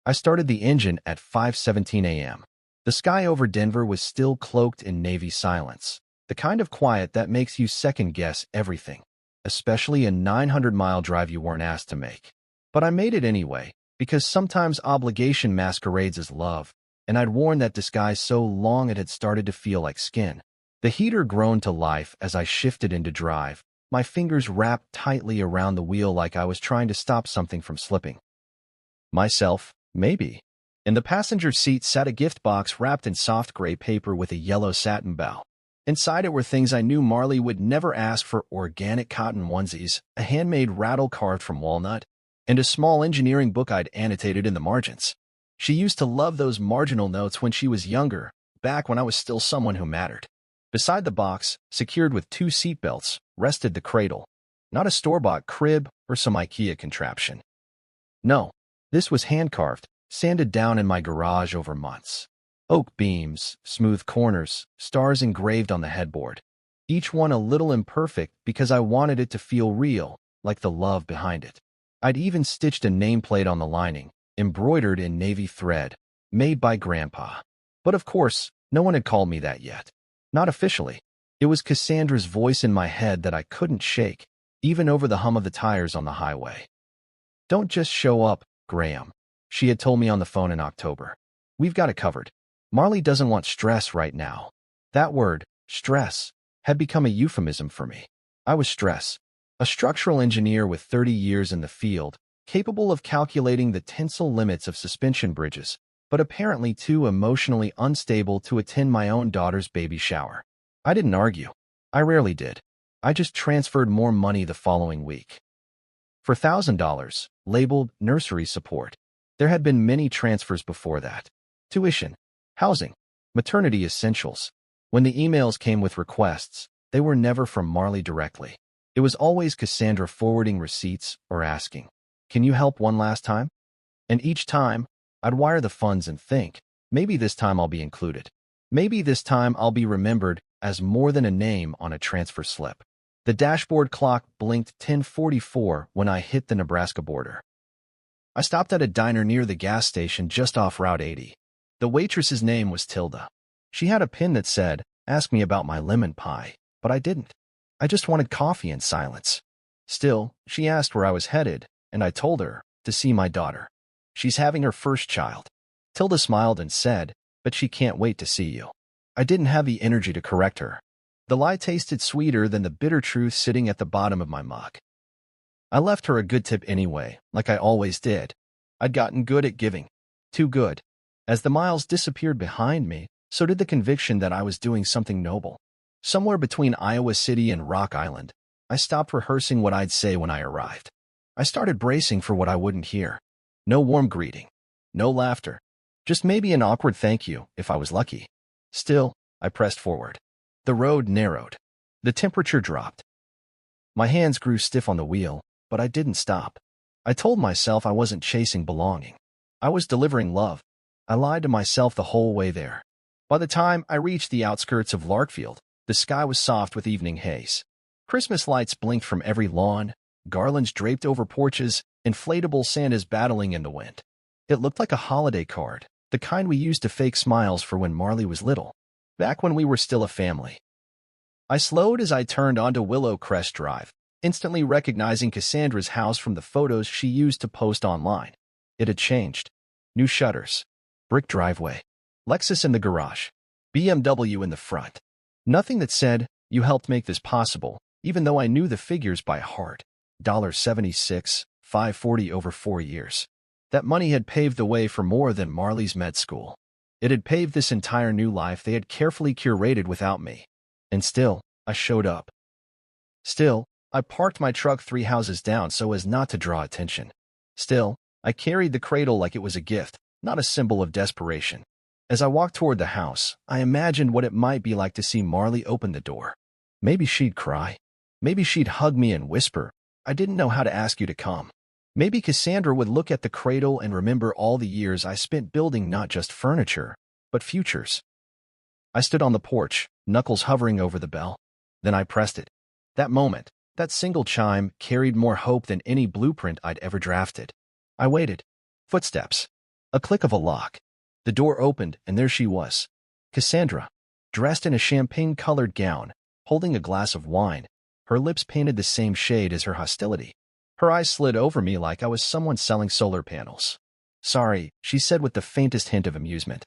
I started the engine at 5:17 a.m. The sky over Denver was still cloaked in navy silence, the kind of quiet that makes you second-guess everything, especially a 900-mile drive you weren't asked to make. But I made it anyway, because sometimes obligation masquerades as love, and I'd worn that disguise so long it had started to feel like skin. The heater groaned to life as I shifted into drive, my fingers wrapped tightly around the wheel like I was trying to stop something from slipping. Myself, maybe. In the passenger seat sat a gift box wrapped in soft gray paper with a yellow satin bow. Inside it were things I knew Marley would never ask for: organic cotton onesies, a handmade rattle carved from walnut, and a small engineering book I'd annotated in the margins. She used to love those marginal notes when she was younger, back when I was still someone who mattered. Beside the box, secured with 2 seatbelts, rested the cradle. Not a store-bought crib or some IKEA contraption. No, this was hand-carved, sanded down in my garage over months. Oak beams, smooth corners, stars engraved on the headboard. Each one a little imperfect because I wanted it to feel real, like the love behind it. I'd even stitched a nameplate on the lining, embroidered in navy thread, made by Grandpa. But of course, no one had called me that yet. Not officially. It was Cassandra's voice in my head that I couldn't shake, even over the hum of the tires on the highway. "Don't just show up, Graham," she had told me on the phone in October. "We've got it covered. Marley doesn't want stress right now." That word, stress, had become a euphemism for me. I was stress, a structural engineer with 30 years in the field, capable of calculating the tensile limits of suspension bridges, but apparently too emotionally unstable to attend my own daughter's baby shower. I didn't argue. I rarely did. I just transferred more money the following week. For $1,000, labeled nursery support. There had been many transfers before that. Tuition, housing, maternity essentials. When the emails came with requests, they were never from Marley directly. It was always Cassandra forwarding receipts or asking, "Can you help one last time?" And each time, I'd wire the funds and think, maybe this time I'll be included. Maybe this time I'll be remembered as more than a name on a transfer slip. The dashboard clock blinked 10:44 when I hit the Nebraska border. I stopped at a diner near the gas station just off Route 80. The waitress's name was Tilda. She had a pin that said, "Ask me about my lemon pie," but I didn't. I just wanted coffee and silence. Still, she asked where I was headed, and I told her, to see my daughter. "She's having her first child." Tilda smiled and said, "But she can't wait to see you." I didn't have the energy to correct her. The lie tasted sweeter than the bitter truth sitting at the bottom of my mug. I left her a good tip anyway, like I always did. I'd gotten good at giving. Too good. As the miles disappeared behind me, so did the conviction that I was doing something noble. Somewhere between Iowa City and Rock Island, I stopped rehearsing what I'd say when I arrived. I started bracing for what I wouldn't hear. No warm greeting. No laughter. Just maybe an awkward thank you, if I was lucky. Still, I pressed forward. The road narrowed. The temperature dropped. My hands grew stiff on the wheel, but I didn't stop. I told myself I wasn't chasing belonging. I was delivering love. I lied to myself the whole way there. By the time I reached the outskirts of Larkfield, the sky was soft with evening haze. Christmas lights blinked from every lawn, garlands draped over porches, inflatable Santas battling in the wind. It looked like a holiday card, the kind we used to fake smiles for when Marley was little, back when we were still a family. I slowed as I turned onto Willow Crest Drive, instantly recognizing Cassandra's house from the photos she used to post online. It had changed. New shutters, brick driveway, Lexus in the garage, BMW in the front. Nothing that said, "You helped make this possible," even though I knew the figures by heart. $76, $540 over 4 years. That money had paved the way for more than Marley's med school. It had paved this entire new life they had carefully curated without me. And still, I showed up. Still, I parked my truck 3 houses down so as not to draw attention. Still, I carried the cradle like it was a gift, not a symbol of desperation. As I walked toward the house, I imagined what it might be like to see Marley open the door. Maybe she'd cry. Maybe she'd hug me and whisper, "I didn't know how to ask you to come." Maybe Cassandra would look at the cradle and remember all the years I spent building not just furniture, but futures. I stood on the porch, knuckles hovering over the bell. Then I pressed it. That moment, that single chime, carried more hope than any blueprint I'd ever drafted. I waited. Footsteps. A click of a lock. The door opened, and there she was. Cassandra, dressed in a champagne-colored gown, holding a glass of wine, her lips painted the same shade as her hostility. Her eyes slid over me like I was someone selling solar panels. "Sorry," she said with the faintest hint of amusement.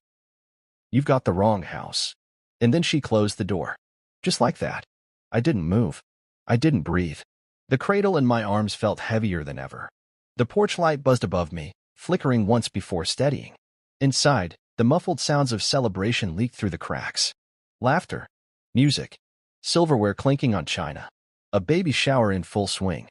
"You've got the wrong house." And then she closed the door. Just like that. I didn't move. I didn't breathe. The cradle in my arms felt heavier than ever. The porch light buzzed above me, flickering once before steadying. Inside, the muffled sounds of celebration leaked through the cracks. Laughter, music, silverware clinking on china. A baby shower in full swing.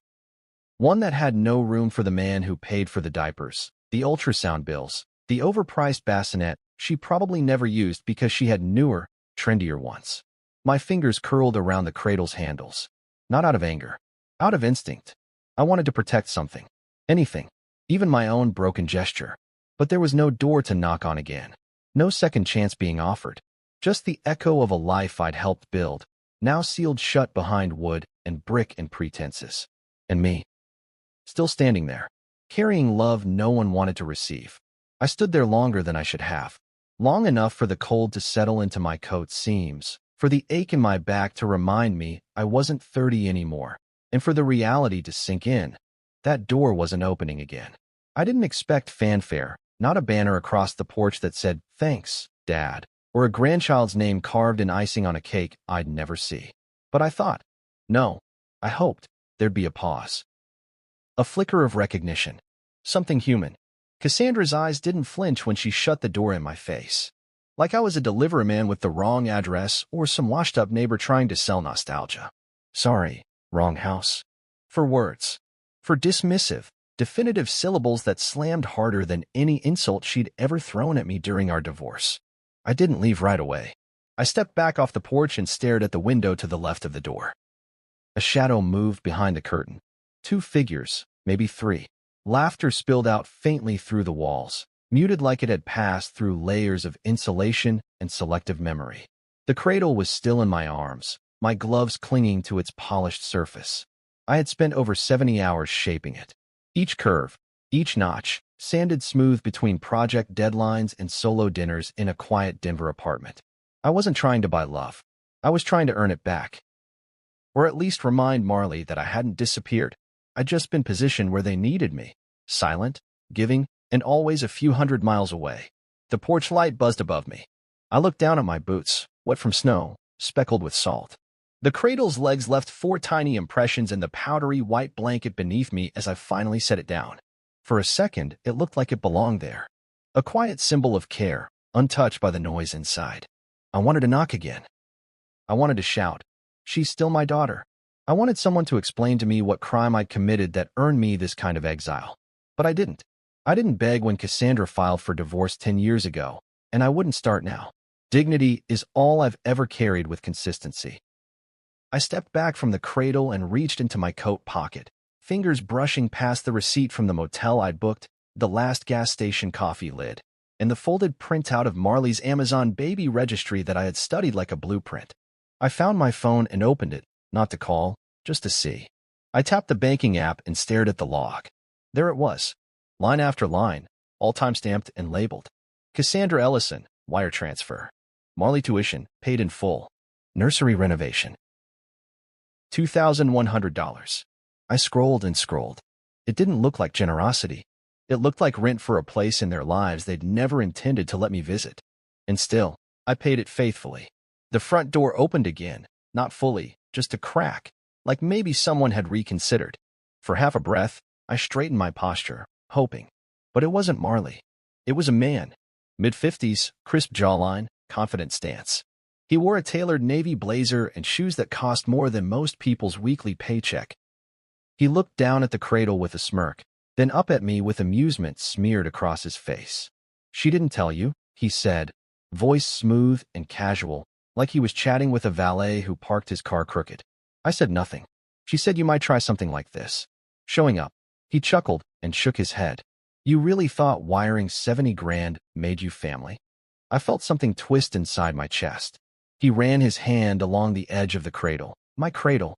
One that had no room for the man who paid for the diapers, the ultrasound bills, the overpriced bassinet she probably never used because she had newer, trendier ones. My fingers curled around the cradle's handles. Not out of anger. Out of instinct. I wanted to protect something. Anything. Even my own broken gesture. But there was no door to knock on again. No second chance being offered. Just the echo of a life I'd helped build, now sealed shut behind wood and brick and pretenses. And me. Still standing there, carrying love no one wanted to receive. I stood there longer than I should have. Long enough for the cold to settle into my coat seams, for the ache in my back to remind me I wasn't 30 anymore, and for the reality to sink in. That door wasn't opening again. I didn't expect fanfare, not a banner across the porch that said, "Thanks, Dad," or a grandchild's name carved in icing on a cake I'd never see. But I thought, no, I hoped there'd be a pause. A flicker of recognition. Something human. Cassandra's eyes didn't flinch when she shut the door in my face. Like I was a delivery man with the wrong address or some washed-up neighbor trying to sell nostalgia. Sorry, wrong house. For words. For dismissive, definitive syllables that slammed harder than any insult she'd ever thrown at me during our divorce. I didn't leave right away. I stepped back off the porch and stared at the window to the left of the door. A shadow moved behind the curtain. 2 figures, maybe 3. Laughter spilled out faintly through the walls, muted like it had passed through layers of insulation and selective memory. The cradle was still in my arms, my gloves clinging to its polished surface. I had spent over 70 hours shaping it. Each curve, each notch, sanded smooth between project deadlines and solo dinners in a quiet Denver apartment. I wasn't trying to buy love. I was trying to earn it back. Or at least remind Marley that I hadn't disappeared. I'd just been positioned where they needed me, silent, giving, and always a few hundred miles away. The porch light buzzed above me. I looked down at my boots, wet from snow, speckled with salt. The cradle's legs left 4 tiny impressions in the powdery white blanket beneath me as I finally set it down. For a second, it looked like it belonged there. A quiet symbol of care, untouched by the noise inside. I wanted to knock again. I wanted to shout, "She's still my daughter." I wanted someone to explain to me what crime I'd committed that earned me this kind of exile. But I didn't. I didn't beg when Cassandra filed for divorce 10 years ago, and I wouldn't start now. Dignity is all I've ever carried with consistency. I stepped back from the cradle and reached into my coat pocket, fingers brushing past the receipt from the motel I'd booked, the last gas station coffee lid, and the folded printout of Marley's Amazon baby registry that I had studied like a blueprint. I found my phone and opened it, not to call, just to see. I tapped the banking app and stared at the log. There it was, line after line, all time-stamped and labeled. Cassandra Ellison, wire transfer. Marley tuition, paid in full. Nursery renovation. $2,100. I scrolled and scrolled. It didn't look like generosity. It looked like rent for a place in their lives they'd never intended to let me visit. And still, I paid it faithfully. The front door opened again, not fully, just a crack, like maybe someone had reconsidered. For half a breath, I straightened my posture, hoping. But it wasn't Marley. It was a man. Mid-50s, crisp jawline, confident stance. He wore a tailored navy blazer and shoes that cost more than most people's weekly paycheck. He looked down at the cradle with a smirk, then up at me with amusement smeared across his face. "She didn't tell you," he said, voice smooth and casual, like he was chatting with a valet who parked his car crooked. I said nothing. "She said you might try something like this. Showing up." He chuckled and shook his head. "You really thought wiring 70 grand made you family?" I felt something twist inside my chest. He ran his hand along the edge of the cradle, my cradle,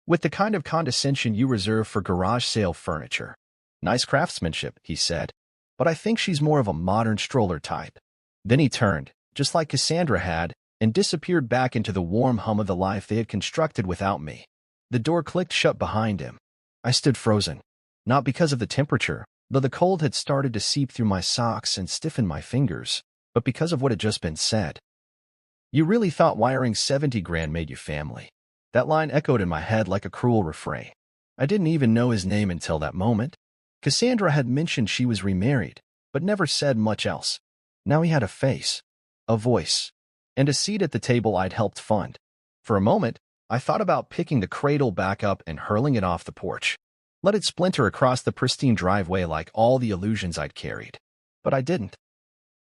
with the kind of condescension you reserve for garage sale furniture. "Nice craftsmanship," he said. but I think she's more of a modern stroller type." Then he turned, just like Cassandra had, and disappeared back into the warm hum of the life they had constructed without me. The door clicked shut behind him. I stood frozen, not because of the temperature, though the cold had started to seep through my socks and stiffen my fingers, but because of what had just been said. "You really thought wiring 70 grand made you family?" That line echoed in my head like a cruel refrain. I didn't even know his name until that moment. Cassandra had mentioned she was remarried, but never said much else. Now he had a face, a voice, and a seat at the table I'd helped fund. For a moment, I thought about picking the Cradle back up and hurling it off the porch. Let it splinter across the pristine driveway like all the illusions I'd carried. But I didn't.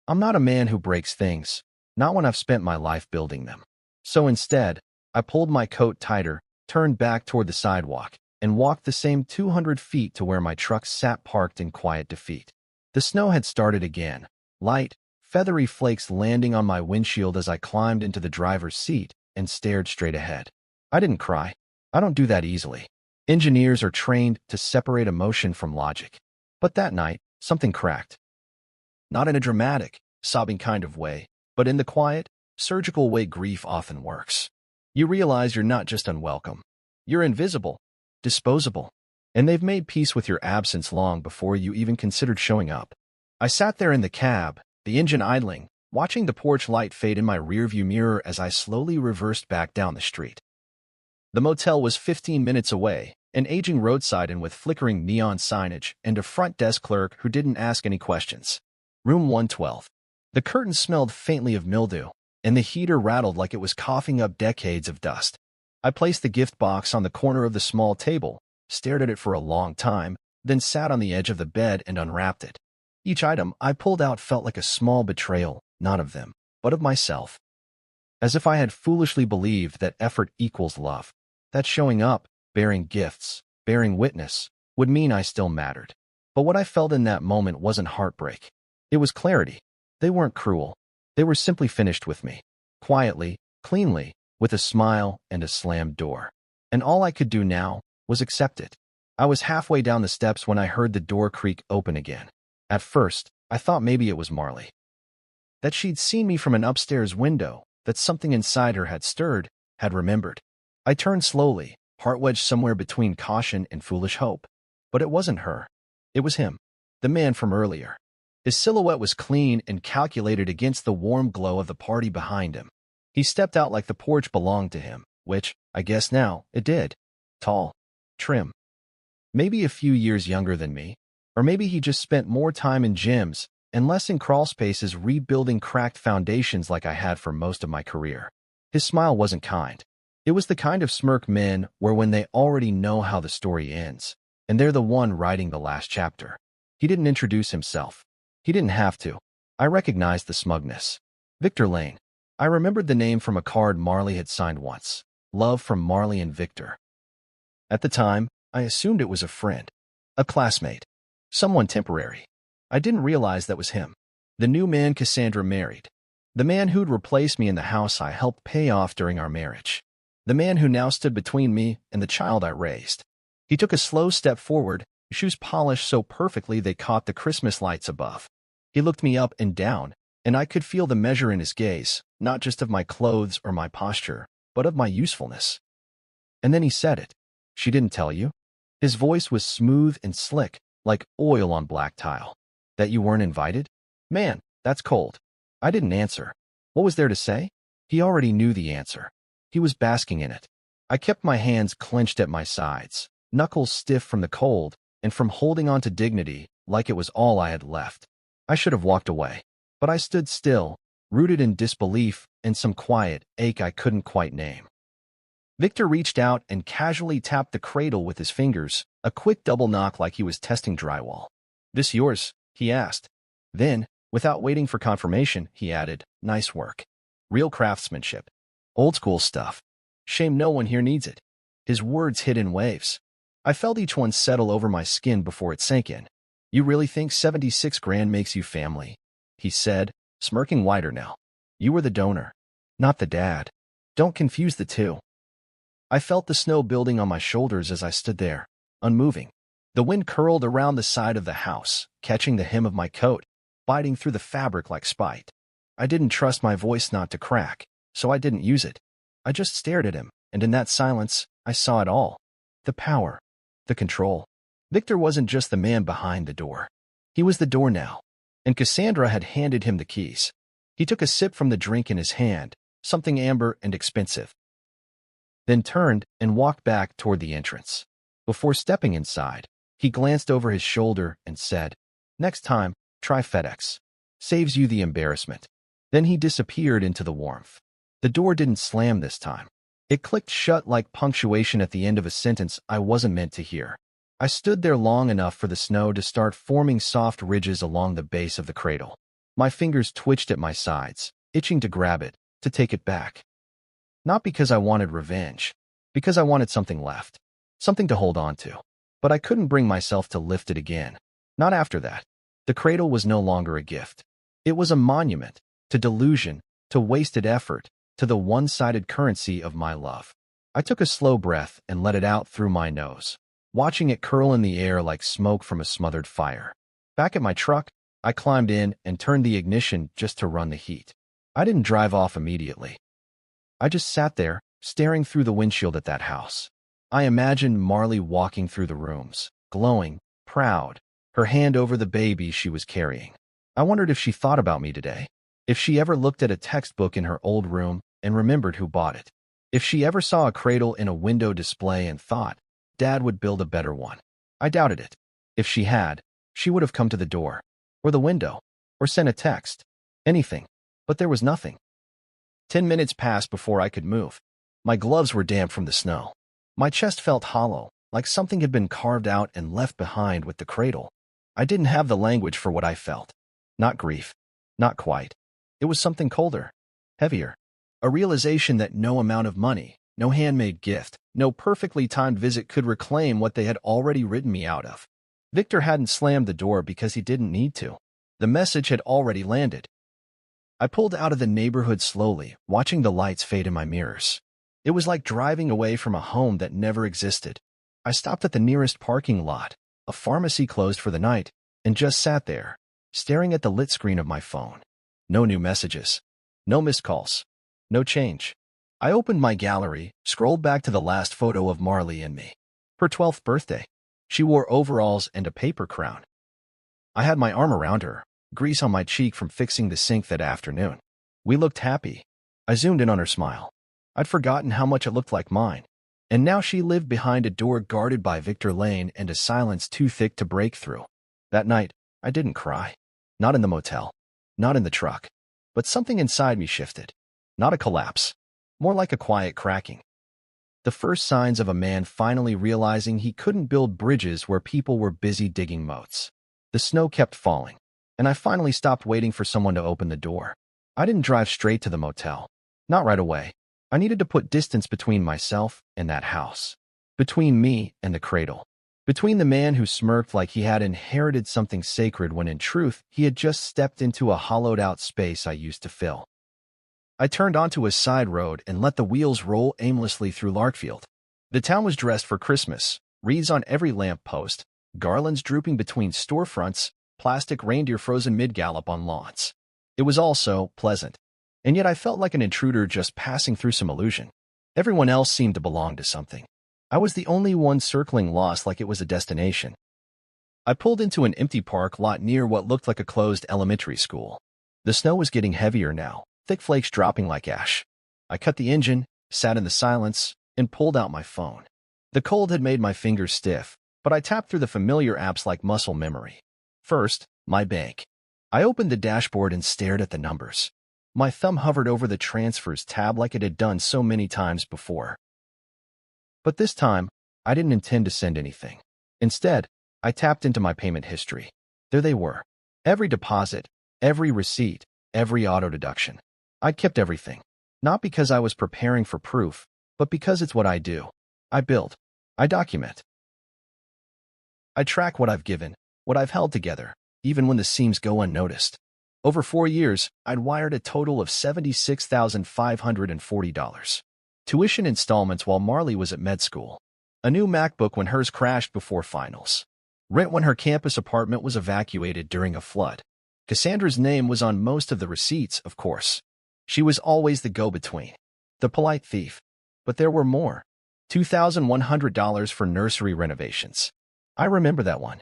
I'm not a man who breaks things, not when I've spent my life building them. So instead, I pulled my coat tighter, turned back toward the sidewalk, and walked the same 200 feet to where my truck sat parked in quiet defeat. The snow had started again, light, feathery flakes landing on my windshield as I climbed into the driver's seat and stared straight ahead. I didn't cry. I don't do that easily. Engineers are trained to separate emotion from logic. But that night, something cracked. Not in a dramatic, sobbing kind of way, but in the quiet, surgical way grief often works. You realize you're not just unwelcome. You're invisible, disposable, and they've made peace with your absence long before you even considered showing up. I sat there in the cab, the engine idling, watching the porch light fade in my rearview mirror as I slowly reversed back down the street. The motel was 15 minutes away, an aging roadside inn with flickering neon signage and a front desk clerk who didn't ask any questions. Room 112. The curtains smelled faintly of mildew, and the heater rattled like it was coughing up decades of dust. I placed the gift box on the corner of the small table, stared at it for a long time, then sat on the edge of the bed and unwrapped it. Each item I pulled out felt like a small betrayal, not of them, but of myself. As if I had foolishly believed that effort equals love, that showing up, bearing gifts, bearing witness, would mean I still mattered. But what I felt in that moment wasn't heartbreak. It was clarity. They weren't cruel. They were simply finished with me. Quietly, cleanly, with a smile and a slammed door. And all I could do now was accept it. I was halfway down the steps when I heard the door creak open again. At first, I thought maybe it was Marley. That she'd seen me from an upstairs window, that something inside her had stirred, had remembered. I turned slowly, heart wedged somewhere between caution and foolish hope. But it wasn't her. It was him, the man from earlier. His silhouette was clean and calculated against the warm glow of the party behind him. He stepped out like the porch belonged to him, which, I guess now, it did. Tall, trim. Maybe a few years younger than me, or maybe he just spent more time in gyms and less in crawl spaces rebuilding cracked foundations like I had for most of my career. His smile wasn't kind. It was the kind of smirk men wear when they already know how the story ends, and they're the one writing the last chapter. He didn't introduce himself. He didn't have to. I recognized the smugness. Victor Lane. I remembered the name from a card Marley had signed once. Love from Marley and Victor. At the time, I assumed it was a friend, a classmate, someone temporary. I didn't realize that was him. The new man Cassandra married. The man who'd replace me in the house I helped pay off during our marriage. The man who now stood between me and the child I raised. He took a slow step forward, shoes polished so perfectly they caught the Christmas lights above. He looked me up and down, and I could feel the measure in his gaze, not just of my clothes or my posture, but of my usefulness. And then he said it. She didn't tell you? His voice was smooth and slick, like oil on black tile. That you weren't invited? Man, that's cold. I didn't answer. What was there to say? He already knew the answer. He was basking in it. I kept my hands clenched at my sides, knuckles stiff from the cold, and from holding on to dignity like it was all I had left. I should have walked away. But I stood still, rooted in disbelief and some quiet ache I couldn't quite name. Victor reached out and casually tapped the cradle with his fingers, a quick double knock like he was testing drywall. "This yours?" he asked. Then, without waiting for confirmation, he added, "Nice work. Real craftsmanship. Old school stuff. Shame no one here needs it." His words hit in waves. I felt each one settle over my skin before it sank in. "You really think 76 grand makes you family?" he said, smirking wider now. "You were the donor, not the dad. Don't confuse the two." I felt the snow building on my shoulders as I stood there, unmoving. The wind curled around the side of the house, catching the hem of my coat, biting through the fabric like spite. I didn't trust my voice not to crack, so I didn't use it. I just stared at him, and in that silence, I saw it all. The power. The control. Victor wasn't just the man behind the door. He was the door now, and Cassandra had handed him the keys. He took a sip from the drink in his hand, something amber and expensive, then turned and walked back toward the entrance. Before stepping inside, he glanced over his shoulder and said, "Next time, try FedEx. Saves you the embarrassment." Then he disappeared into the warmth. The door didn't slam this time. It clicked shut like punctuation at the end of a sentence I wasn't meant to hear. I stood there long enough for the snow to start forming soft ridges along the base of the cradle. My fingers twitched at my sides, itching to grab it, to take it back. Not because I wanted revenge, because I wanted something left, something to hold on to. But I couldn't bring myself to lift it again. Not after that. The cradle was no longer a gift. It was a monument to delusion, to wasted effort, to the one-sided currency of my love. I took a slow breath and let it out through my nose, watching it curl in the air like smoke from a smothered fire. Back at my truck, I climbed in and turned the ignition just to run the heat. I didn't drive off immediately. I just sat there, staring through the windshield at that house. I imagined Marley walking through the rooms, glowing, proud, her hand over the baby she was carrying. I wondered if she thought about me today, if she ever looked at a textbook in her old room and remembered who bought it, if she ever saw a cradle in a window display and thought, Dad would build a better one. I doubted it. If she had, she would have come to the door, or the window, or sent a text, anything. But there was nothing. 10 minutes passed before I could move. My gloves were damp from the snow. My chest felt hollow, like something had been carved out and left behind with the cradle. I didn't have the language for what I felt. Not grief. Not quite. It was something colder, heavier. A realization that no amount of money, no handmade gift, no perfectly timed visit could reclaim what they had already ridden me out of. Victor hadn't slammed the door because he didn't need to. The message had already landed. I pulled out of the neighborhood slowly, watching the lights fade in my mirrors. It was like driving away from a home that never existed. I stopped at the nearest parking lot, a pharmacy closed for the night, and just sat there, staring at the lit screen of my phone. No new messages. No missed calls. No change. I opened my gallery, scrolled back to the last photo of Marley and me. Her 12th birthday. She wore overalls and a paper crown. I had my arm around her, grease on my cheek from fixing the sink that afternoon. We looked happy. I zoomed in on her smile. I'd forgotten how much it looked like mine. And now she lived behind a door guarded by Victor Lane and a silence too thick to break through. That night, I didn't cry. Not in the motel. Not in the truck. But something inside me shifted. Not a collapse. More like a quiet cracking. The first signs of a man finally realizing he couldn't build bridges where people were busy digging moats. The snow kept falling, and I finally stopped waiting for someone to open the door. I didn't drive straight to the motel. Not right away. I needed to put distance between myself and that house. Between me and the cradle. Between the man who smirked like he had inherited something sacred when in truth he had just stepped into a hollowed-out space I used to fill. I turned onto a side road and let the wheels roll aimlessly through Larkfield. The town was dressed for Christmas, wreaths on every lamp post, garlands drooping between storefronts, plastic reindeer frozen mid-gallop on lawns. It was all so pleasant, and yet I felt like an intruder just passing through some illusion. Everyone else seemed to belong to something. I was the only one circling lost like it was a destination. I pulled into an empty park lot near what looked like a closed elementary school. The snow was getting heavier now, thick flakes dropping like ash. I cut the engine, sat in the silence, and pulled out my phone. The cold had made my fingers stiff, but I tapped through the familiar apps like muscle memory. First, my bank. I opened the dashboard and stared at the numbers. My thumb hovered over the transfers tab like it had done so many times before. But this time, I didn't intend to send anything. Instead, I tapped into my payment history. There they were. Every deposit, every receipt, every auto deduction. I'd kept everything. Not because I was preparing for proof, but because it's what I do. I build. I document. I track what I've given, what I've held together, even when the seams go unnoticed. Over 4 years, I'd wired a total of $76,540. Tuition installments while Marley was at med school. A new MacBook when hers crashed before finals. Rent when her campus apartment was evacuated during a flood. Cassandra's name was on most of the receipts, of course. She was always the go-between, the polite thief. But there were more. $2,100 for nursery renovations. I remember that one.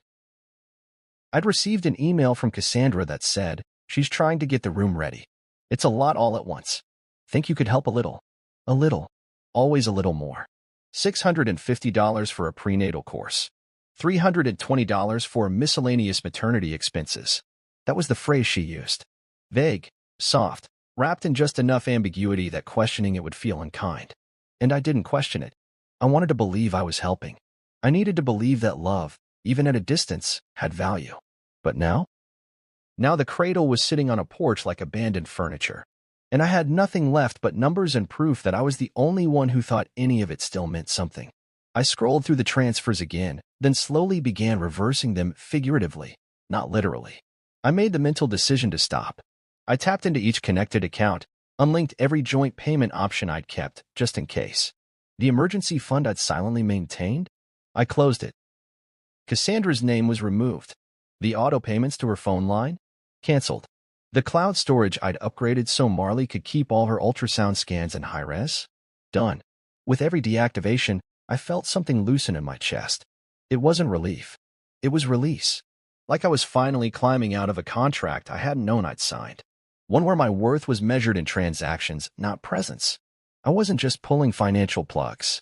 I'd received an email from Cassandra that said, she's trying to get the room ready. It's a lot all at once. Think you could help a little? A little. Always a little more. $650 for a prenatal course. $320 for miscellaneous maternity expenses. That was the phrase she used. Vague, soft, wrapped in just enough ambiguity that questioning it would feel unkind. And I didn't question it. I wanted to believe I was helping. I needed to believe that love, even at a distance, had value. But now? Now the cradle was sitting on a porch like abandoned furniture. And I had nothing left but numbers and proof that I was the only one who thought any of it still meant something. I scrolled through the transfers again, then slowly began reversing them figuratively, not literally. I made the mental decision to stop. I tapped into each connected account, unlinked every joint payment option I'd kept, just in case. The emergency fund I'd silently maintained? I closed it. Cassandra's name was removed. The auto payments to her phone line? Canceled. The cloud storage I'd upgraded so Marley could keep all her ultrasound scans in high-res? Done. With every deactivation, I felt something loosen in my chest. It wasn't relief. It was release. Like I was finally climbing out of a contract I hadn't known I'd signed. One where my worth was measured in transactions, not presence. I wasn't just pulling financial plugs.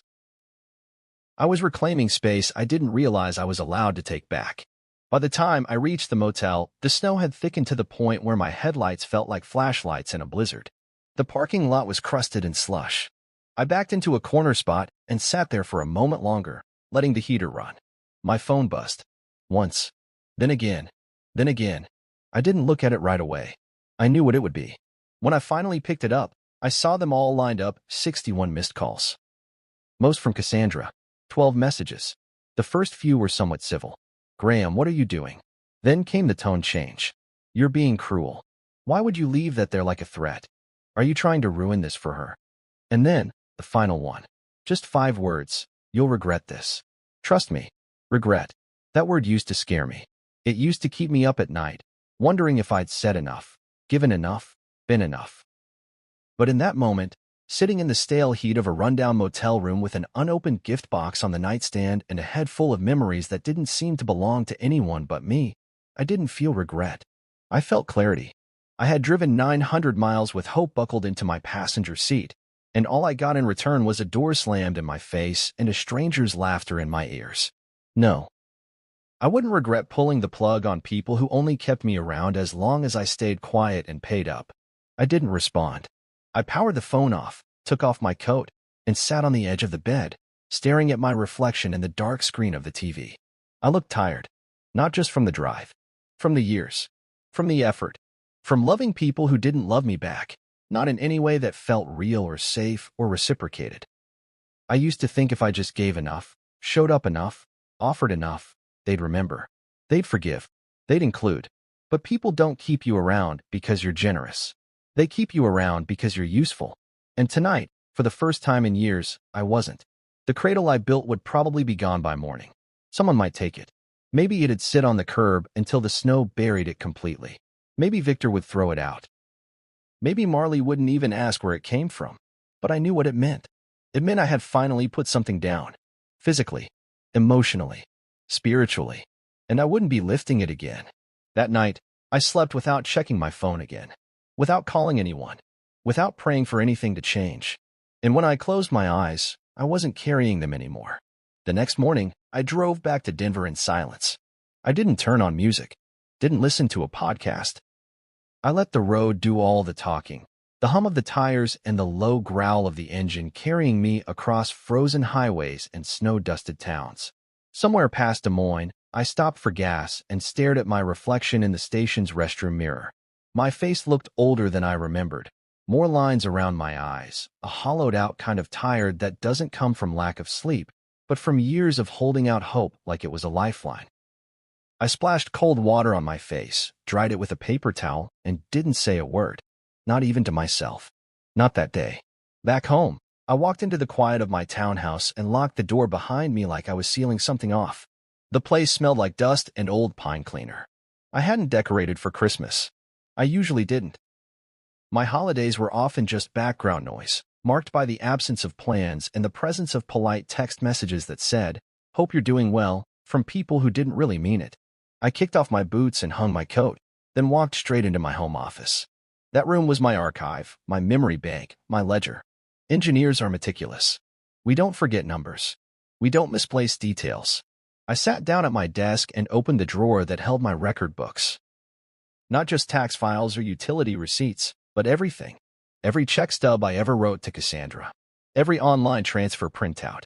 I was reclaiming space I didn't realize I was allowed to take back. By the time I reached the motel, the snow had thickened to the point where my headlights felt like flashlights in a blizzard. The parking lot was crusted in slush. I backed into a corner spot and sat there for a moment longer, letting the heater run. My phone buzzed. Once. Then again. Then again. I didn't look at it right away. I knew what it would be. When I finally picked it up, I saw them all lined up, 61 missed calls. Most from Cassandra. 12 messages. The first few were somewhat civil. Graham, what are you doing? Then came the tone change. You're being cruel. Why would you leave that there like a threat? Are you trying to ruin this for her? And then, the final one. Just 5 words. You'll regret this. Trust me. Regret. That word used to scare me. It used to keep me up at night, wondering if I'd said enough, given enough, been enough. But in that moment, sitting in the stale heat of a rundown motel room with an unopened gift box on the nightstand and a head full of memories that didn't seem to belong to anyone but me, I didn't feel regret. I felt clarity. I had driven 900 miles with hope buckled into my passenger seat, and all I got in return was a door slammed in my face and a stranger's laughter in my ears. No. I wouldn't regret pulling the plug on people who only kept me around as long as I stayed quiet and paid up. I didn't respond. I powered the phone off, took off my coat, and sat on the edge of the bed, staring at my reflection in the dark screen of the TV. I looked tired, not just from the drive, from the years, from the effort, from loving people who didn't love me back, not in any way that felt real or safe or reciprocated. I used to think if I just gave enough, showed up enough, offered enough, they'd remember. They'd forgive. They'd include. But people don't keep you around because you're generous. They keep you around because you're useful. And tonight, for the first time in years, I wasn't. The cradle I built would probably be gone by morning. Someone might take it. Maybe it'd sit on the curb until the snow buried it completely. Maybe Victor would throw it out. Maybe Marley wouldn't even ask where it came from. But I knew what it meant. It meant I had finally put something down. Physically, emotionally, spiritually. And I wouldn't be lifting it again. That night, I slept without checking my phone again. Without calling anyone, without praying for anything to change. And when I closed my eyes, I wasn't carrying them anymore. The next morning, I drove back to Denver in silence. I didn't turn on music, didn't listen to a podcast. I let the road do all the talking, the hum of the tires and the low growl of the engine carrying me across frozen highways and snow-dusted towns. Somewhere past Des Moines, I stopped for gas and stared at my reflection in the station's restroom mirror. My face looked older than I remembered. More lines around my eyes, a hollowed-out kind of tired that doesn't come from lack of sleep, but from years of holding out hope like it was a lifeline. I splashed cold water on my face, dried it with a paper towel, and didn't say a word. Not even to myself. Not that day. Back home, I walked into the quiet of my townhouse and locked the door behind me like I was sealing something off. The place smelled like dust and old pine cleaner. I hadn't decorated for Christmas. I usually didn't. My holidays were often just background noise, marked by the absence of plans and the presence of polite text messages that said, "Hope you're doing well," from people who didn't really mean it. I kicked off my boots and hung my coat, then walked straight into my home office. That room was my archive, my memory bank, my ledger. Engineers are meticulous. We don't forget numbers. We don't misplace details. I sat down at my desk and opened the drawer that held my record books. Not just tax files or utility receipts, but everything. Every check stub I ever wrote to Cassandra. Every online transfer printout.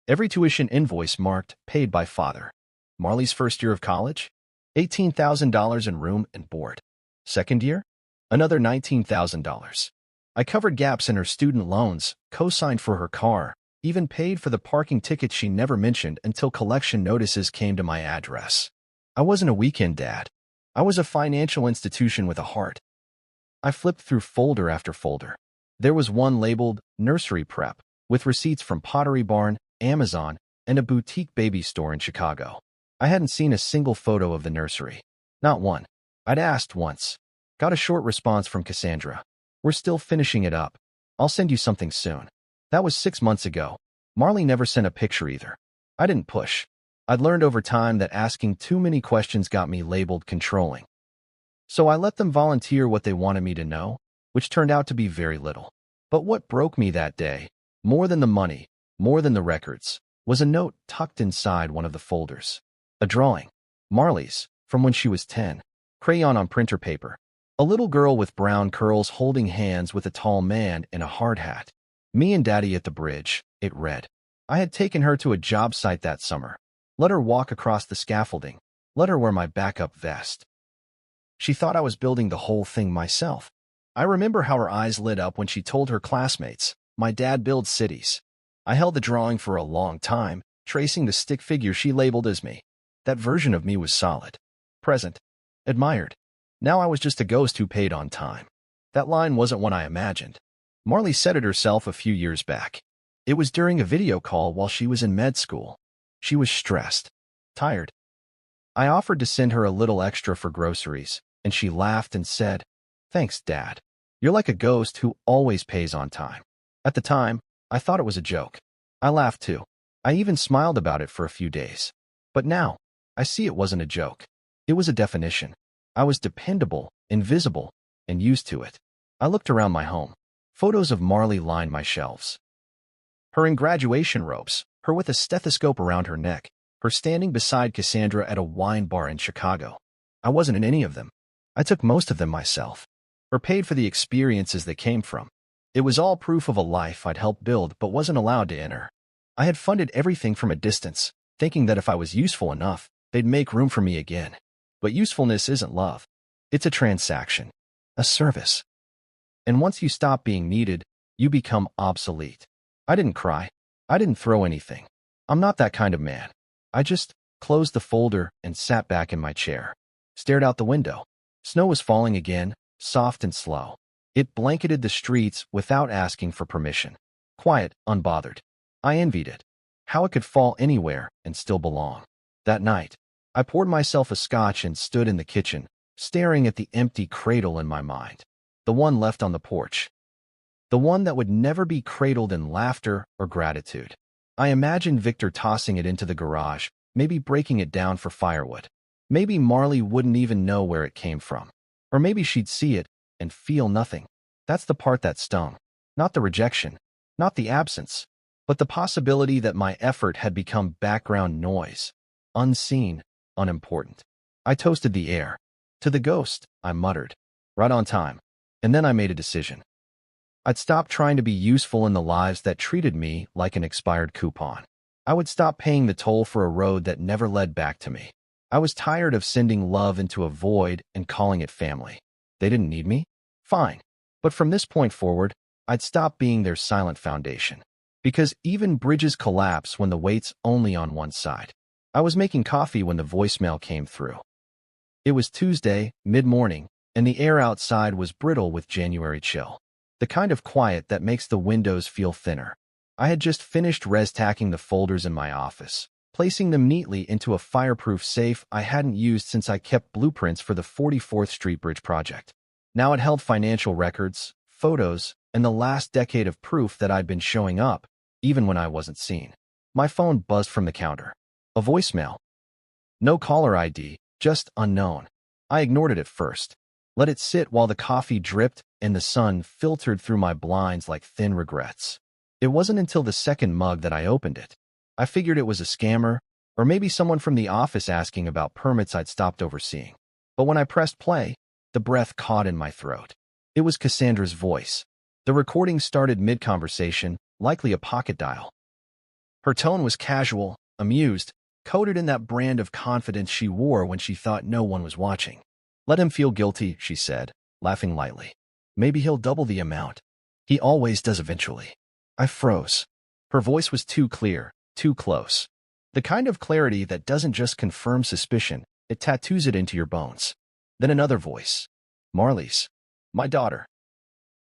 Every tuition invoice marked paid by father. Marley's first year of college? $18,000 in room and board. Second year? Another $19,000. I covered gaps in her student loans, co-signed for her car, even paid for the parking ticket she never mentioned until collection notices came to my address. I wasn't a weekend dad. I was a financial institution with a heart. I flipped through folder after folder. There was one labeled Nursery Prep, with receipts from Pottery Barn, Amazon, and a boutique baby store in Chicago. I hadn't seen a single photo of the nursery. Not one. I'd asked once. Got a short response from Cassandra. "We're still finishing it up. I'll send you something soon." That was 6 months ago. Marley never sent a picture either. I didn't push. I'd learned over time that asking too many questions got me labeled controlling. So I let them volunteer what they wanted me to know, which turned out to be very little. But what broke me that day, more than the money, more than the records, was a note tucked inside one of the folders. A drawing. Marley's, from when she was 10. Crayon on printer paper. A little girl with brown curls holding hands with a tall man in a hard hat. "Me and Daddy at the bridge," it read. I had taken her to a job site that summer. Let her walk across the scaffolding. Let her wear my backup vest. She thought I was building the whole thing myself. I remember how her eyes lit up when she told her classmates, "My dad builds cities." I held the drawing for a long time, tracing the stick figure she labeled as me. That version of me was solid, present, admired. Now I was just a ghost who paid on time. That line wasn't one I imagined. Marley said it herself a few years back. It was during a video call while she was in med school. She was stressed, tired. I offered to send her a little extra for groceries, and she laughed and said, "Thanks, Dad. You're like a ghost who always pays on time." At the time, I thought it was a joke. I laughed too. I even smiled about it for a few days. But now, I see it wasn't a joke. It was a definition. I was dependable, invisible, and used to it. I looked around my home. Photos of Marley lined my shelves. Her in graduation robes, her with a stethoscope around her neck, her standing beside Cassandra at a wine bar in Chicago. I wasn't in any of them. I took most of them myself, or paid for the experiences they came from. It was all proof of a life I'd helped build but wasn't allowed to enter. I had funded everything from a distance, thinking that if I was useful enough, they'd make room for me again. But usefulness isn't love. It's a transaction, a service. And once you stop being needed, you become obsolete. I didn't cry. I didn't throw anything. I'm not that kind of man. I just closed the folder and sat back in my chair. Stared out the window. Snow was falling again, soft and slow. It blanketed the streets without asking for permission. Quiet, unbothered. I envied it. How it could fall anywhere and still belong. That night, I poured myself a scotch and stood in the kitchen, staring at the empty cradle in my mind. The one left on the porch. The one that would never be cradled in laughter or gratitude. I imagined Victor tossing it into the garage, maybe breaking it down for firewood. Maybe Marley wouldn't even know where it came from. Or maybe she'd see it and feel nothing. That's the part that stung. Not the rejection, not the absence, but the possibility that my effort had become background noise. Unseen, unimportant. I toasted the air. To the ghost, I muttered. Right on time. And then I made a decision. I'd stop trying to be useful in the lives that treated me like an expired coupon. I would stop paying the toll for a road that never led back to me. I was tired of sending love into a void and calling it family. They didn't need me? Fine. But from this point forward, I'd stop being their silent foundation. Because even bridges collapse when the weight's only on one side. I was making coffee when the voicemail came through. It was Tuesday, mid-morning, and the air outside was brittle with January chill. The kind of quiet that makes the windows feel thinner. I had just finished res-tacking the folders in my office, placing them neatly into a fireproof safe I hadn't used since I kept blueprints for the 44th Street Bridge project. Now it held financial records, photos, and the last decade of proof that I'd been showing up, even when I wasn't seen. My phone buzzed from the counter. A voicemail. No caller ID, just unknown. I ignored it at first. Let it sit while the coffee dripped and the sun filtered through my blinds like thin regrets. It wasn't until the second mug that I opened it. I figured it was a scammer, or maybe someone from the office asking about permits I'd stopped overseeing. But when I pressed play, the breath caught in my throat. It was Cassandra's voice. The recording started mid-conversation, likely a pocket dial. Her tone was casual, amused, coated in that brand of confidence she wore when she thought no one was watching. Let him feel guilty, she said, laughing lightly. Maybe he'll double the amount. He always does eventually. I froze. Her voice was too clear, too close. The kind of clarity that doesn't just confirm suspicion, it tattoos it into your bones. Then another voice. Marley's. My daughter.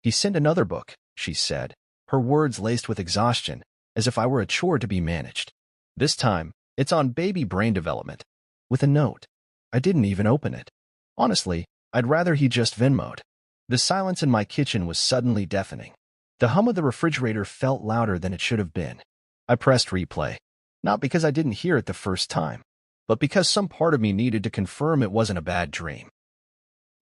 He sent another book, she said, her words laced with exhaustion, as if I were a chore to be managed. This time, it's on baby brain development. With a note. I didn't even open it. Honestly, I'd rather he just Venmo'd. The silence in my kitchen was suddenly deafening. The hum of the refrigerator felt louder than it should have been. I pressed replay. Not because I didn't hear it the first time, but because some part of me needed to confirm it wasn't a bad dream.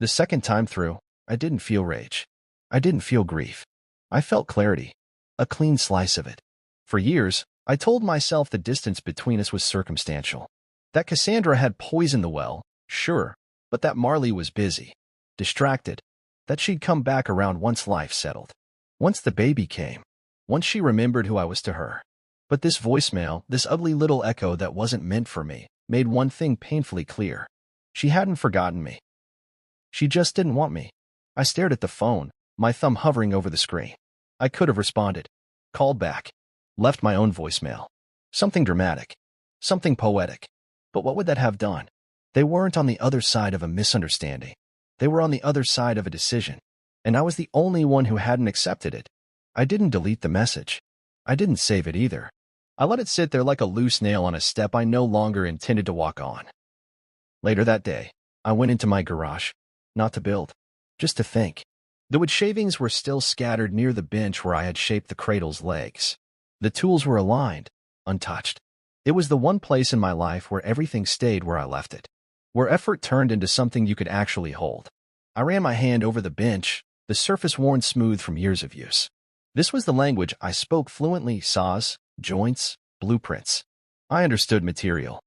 The second time through, I didn't feel rage. I didn't feel grief. I felt clarity. A clean slice of it. For years, I told myself the distance between us was circumstantial. That Cassandra had poisoned the well, sure, but that Marley was busy, distracted, that she'd come back around once life settled. Once the baby came. Once she remembered who I was to her. But this voicemail, this ugly little echo that wasn't meant for me, made one thing painfully clear. She hadn't forgotten me. She just didn't want me. I stared at the phone, my thumb hovering over the screen. I could have responded, called back, left my own voicemail. Something dramatic, something poetic. But what would that have done? They weren't on the other side of a misunderstanding. They were on the other side of a decision. And I was the only one who hadn't accepted it. I didn't delete the message. I didn't save it either. I let it sit there like a loose nail on a step I no longer intended to walk on. Later that day, I went into my garage. Not to build, just to think. The wood shavings were still scattered near the bench where I had shaped the cradle's legs. The tools were aligned, untouched. It was the one place in my life where everything stayed where I left it. Where effort turned into something you could actually hold. I ran my hand over the bench, the surface worn smooth from years of use. This was the language I spoke fluently: saws, joints, blueprints. I understood material.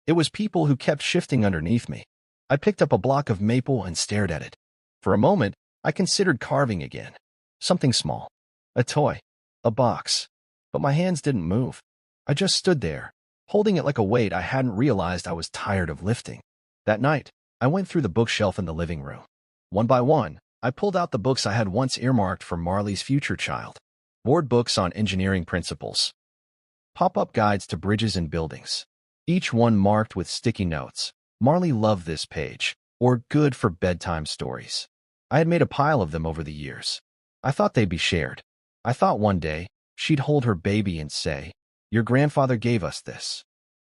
It was people who kept shifting underneath me. I picked up a block of maple and stared at it. For a moment, I considered carving again. Something small. A toy. A box. But my hands didn't move. I just stood there, holding it like a weight I hadn't realized I was tired of lifting. That night, I went through the bookshelf in the living room. One by one, I pulled out the books I had once earmarked for Marley's future child. Board books on engineering principles. Pop-up guides to bridges and buildings. Each one marked with sticky notes. Marley loved this page, or good for bedtime stories. I had made a pile of them over the years. I thought they'd be shared. I thought one day, she'd hold her baby and say, "Your grandfather gave us this."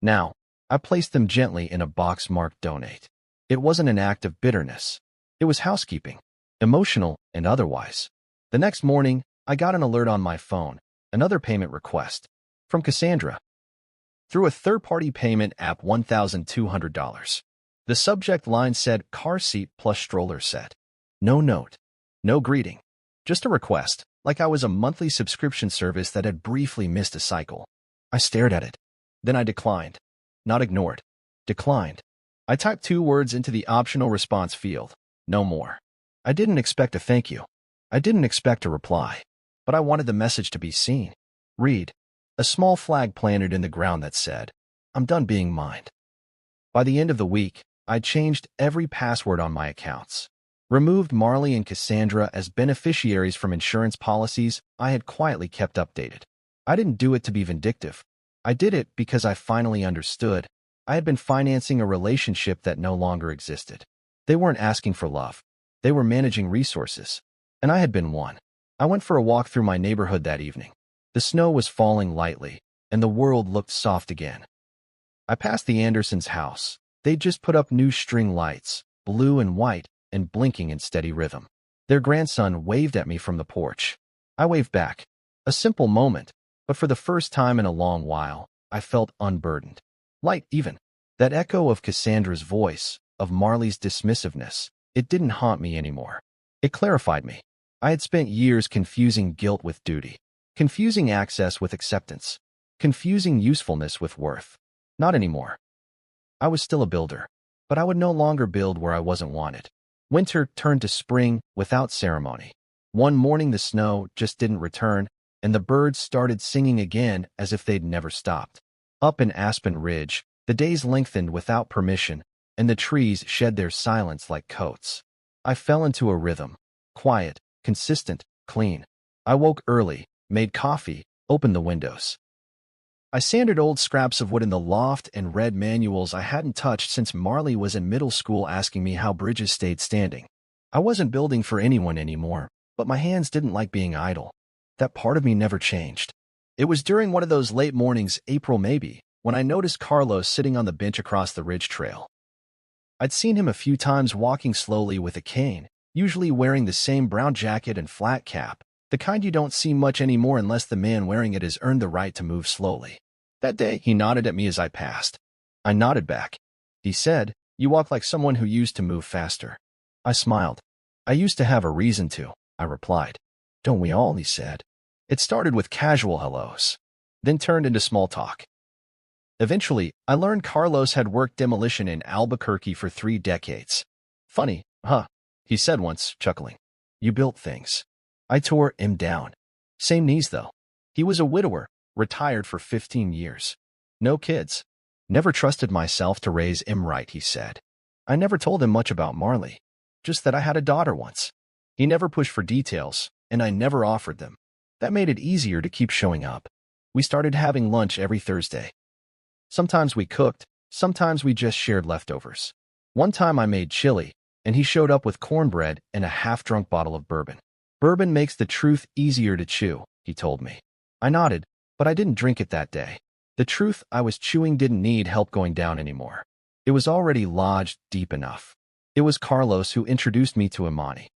Now, I placed them gently in a box marked donate. It wasn't an act of bitterness. It was housekeeping, emotional and otherwise. The next morning, I got an alert on my phone, another payment request, from Cassandra. Through a third-party payment app, $1,200. The subject line said, car seat plus stroller set. No note. No greeting. Just a request, like I was a monthly subscription service that had briefly missed a cycle. I stared at it. Then I declined. Not ignored. Declined. I typed 2 words into the optional response field. No more. I didn't expect a thank you. I didn't expect a reply. But I wanted the message to be seen. Read. A small flag planted in the ground that said, "I'm done being mined." By the end of the week, I'd changed every password on my accounts. Removed Marley and Cassandra as beneficiaries from insurance policies I had quietly kept updated. I didn't do it to be vindictive. I did it because I finally understood. I had been financing a relationship that no longer existed. They weren't asking for love. They were managing resources. And I had been one. I went for a walk through my neighborhood that evening. The snow was falling lightly, and the world looked soft again. I passed the Andersons' house. They'd just put up new string lights, blue and white, and blinking in steady rhythm. Their grandson waved at me from the porch. I waved back. A simple moment, but for the first time in a long while, I felt unburdened. Light, even. That echo of Cassandra's voice, of Marley's dismissiveness, it didn't haunt me anymore. It clarified me. I had spent years confusing guilt with duty, confusing access with acceptance, confusing usefulness with worth. Not anymore. I was still a builder, but I would no longer build where I wasn't wanted. Winter turned to spring without ceremony. One morning the snow just didn't return, and the birds started singing again as if they'd never stopped. Up in Aspen Ridge, the days lengthened without permission, and the trees shed their silence like coats. I fell into a rhythm. Quiet, consistent, clean. I woke early, made coffee, opened the windows. I sanded old scraps of wood in the loft and read manuals I hadn't touched since Marley was in middle school asking me how bridges stayed standing. I wasn't building for anyone anymore, but my hands didn't like being idle. That part of me never changed. It was during one of those late mornings, April maybe, when I noticed Carlos sitting on the bench across the ridge trail. I'd seen him a few times walking slowly with a cane, usually wearing the same brown jacket and flat cap, the kind you don't see much anymore unless the man wearing it has earned the right to move slowly. That day, he nodded at me as I passed. I nodded back. He said, "You walk like someone who used to move faster." I smiled. "I used to have a reason to," I replied. "Don't we all?" he said. It started with casual hellos, then turned into small talk. Eventually, I learned Carlos had worked demolition in Albuquerque for 3 decades. "Funny, huh?" he said once, chuckling. "You built things." I tore him down. Same knees, though. He was a widower, retired for 15 years. No kids. "Never trusted myself to raise him right," he said. I never told him much about Marley, just that I had a daughter once. He never pushed for details, and I never offered them. That made it easier to keep showing up. We started having lunch every Thursday. Sometimes we cooked, sometimes we just shared leftovers. One time I made chili, and he showed up with cornbread and a half-drunk bottle of bourbon. "Bourbon makes the truth easier to chew," he told me. I nodded, but I didn't drink it that day. The truth I was chewing didn't need help going down anymore. It was already lodged deep enough. It was Carlos who introduced me to Imani.